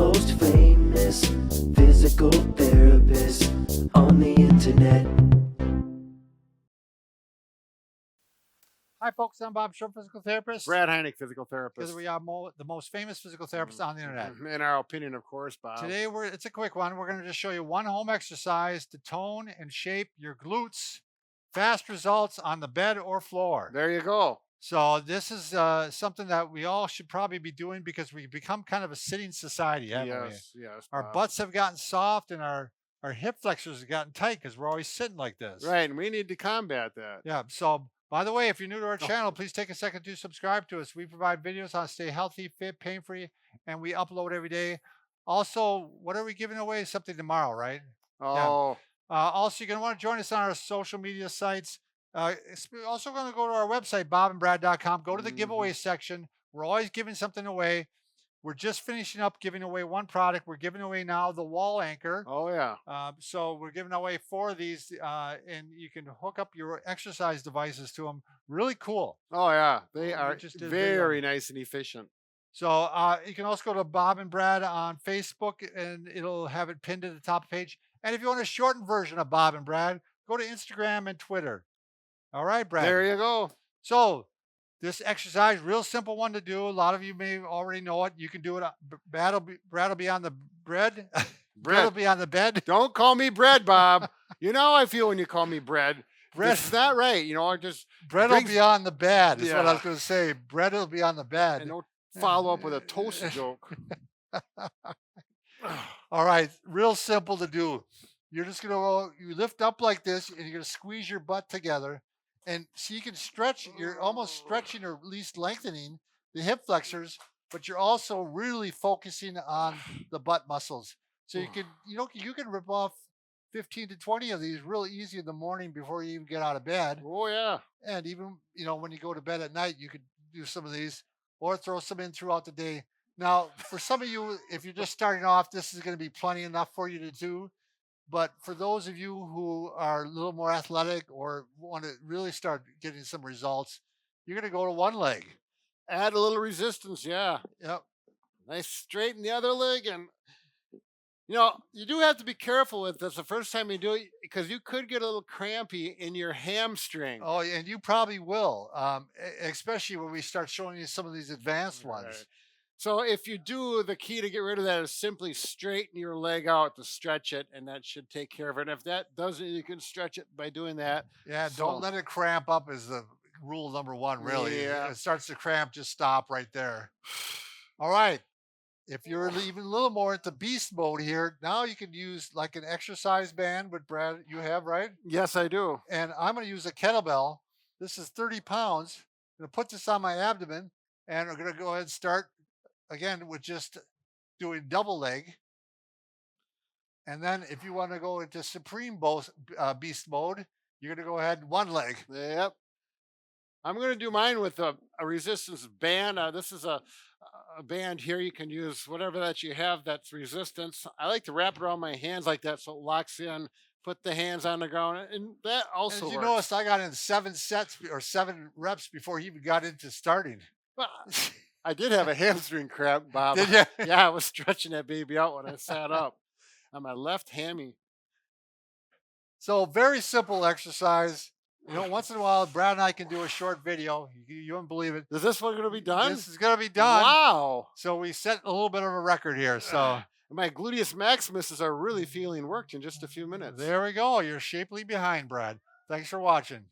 most famous physical therapist on the internet. Hi, folks. I'm Bob Short, physical therapist. Brad Heineck, physical therapist. Because we are the most famous physical therapists on the internet. In our opinion, of course, Bob. Today, it's a quick one. We're going to just show you one home exercise to tone and shape your glutes. Fast results on the bed or floor. There you go. So this is something that we all should probably be doing because we've become kind of a sitting society, haven't we? Yes. Our Bob. butts have gotten soft and our hip flexors have gotten tight because we're always sitting like this. Right, and we need to combat that. Yeah, so by the way, if you're new to our channel, please take a second to subscribe to us. We provide videos on stay healthy, fit, pain-free, and we upload every day. Also, what are we giving away? Something tomorrow, right? Oh. Yeah. Also, you're going to want to join us on our social media sites. We're also going to go to our website, bobandbrad.com. Go to the giveaway section. We're always giving something away. We're just finishing up giving away one product. We're giving away now the wall anchor. Oh, yeah. So we're giving away 4 of these, and you can hook up your exercise devices to them. Really cool. Oh, yeah. They are just did very nice and efficient. So you can also go to Bob and Brad on Facebook, and it'll have it pinned to the top page. And if you want a shortened version of Bob and Brad, go to Instagram and Twitter. All right, Brad. There you go. So this exercise, real simple one to do. A lot of you may already know it. You can do it. Brad will be on the bread. Brad will be on the bed. Don't call me bread, Bob. You know how I feel when you call me bread. Bread. It's not right. You know, I just Bread will be on the bed. Is what I Yeah. was going to say. Bread will be on the bed. And don't follow up with a toast joke. All right, real simple to do. You're just going to go, you lift up like this, and you're going to squeeze your butt together. And so you can stretch, you're almost stretching or at least lengthening the hip flexors, but you're also really focusing on the butt muscles. So you can rip off 15 to 20 of these real easy in the morning before you even get out of bed. Oh, yeah. And even, when you go to bed at night, you could do some of these or throw some in throughout the day. Now, for some of you, if you're just starting off, this is going to be plenty enough for you to do. But for those of you who are a little more athletic or want to really start getting some results, you're going to go to one leg. Add a little resistance, yeah. Yep. Nice straighten the other leg. And, you do have to be careful with this the first time you do it because you could get a little crampy in your hamstring. Oh, and you probably will, especially when we start showing you some of these advanced ones. Right. So if you do, the key to get rid of that is simply straighten your leg out to stretch it, and that should take care of it. And if that doesn't, you can stretch it by doing that. Yeah, don't let it cramp up is the rule number 1, really. Yeah. If it starts to cramp, just stop right there. All right. If you're even a little more into beast mode here, now you can use like an exercise band, what Brad, you have, right? Yes, I do. And I'm going to use a kettlebell. This is 30 pounds. I'm going to put this on my abdomen, and I'm going to go ahead and start again with just doing double leg. And then if you want to go into supreme beast mode, you're going to go ahead one leg. Yep. I'm going to do mine with a resistance band. This is a band here. You can use whatever that you have that's resistance. I like to wrap it around my hands like that so it locks in. Put the hands on the ground, and that also As you works. noticed, I got in 7 sets or 7 reps before he even got into starting. Well, I did have a hamstring cramp, Bob. Did you? Yeah, I was stretching that baby out when I sat up on my left hammy. So very simple exercise. Once in a while, Brad and I can do a short video. You wouldn't believe it. Is this one going to be done? This is going to be done. Wow. So we set a little bit of a record here. So my gluteus maximuses are really feeling worked in just a few minutes. there we go. You're shapely behind, Brad. Thanks for watching.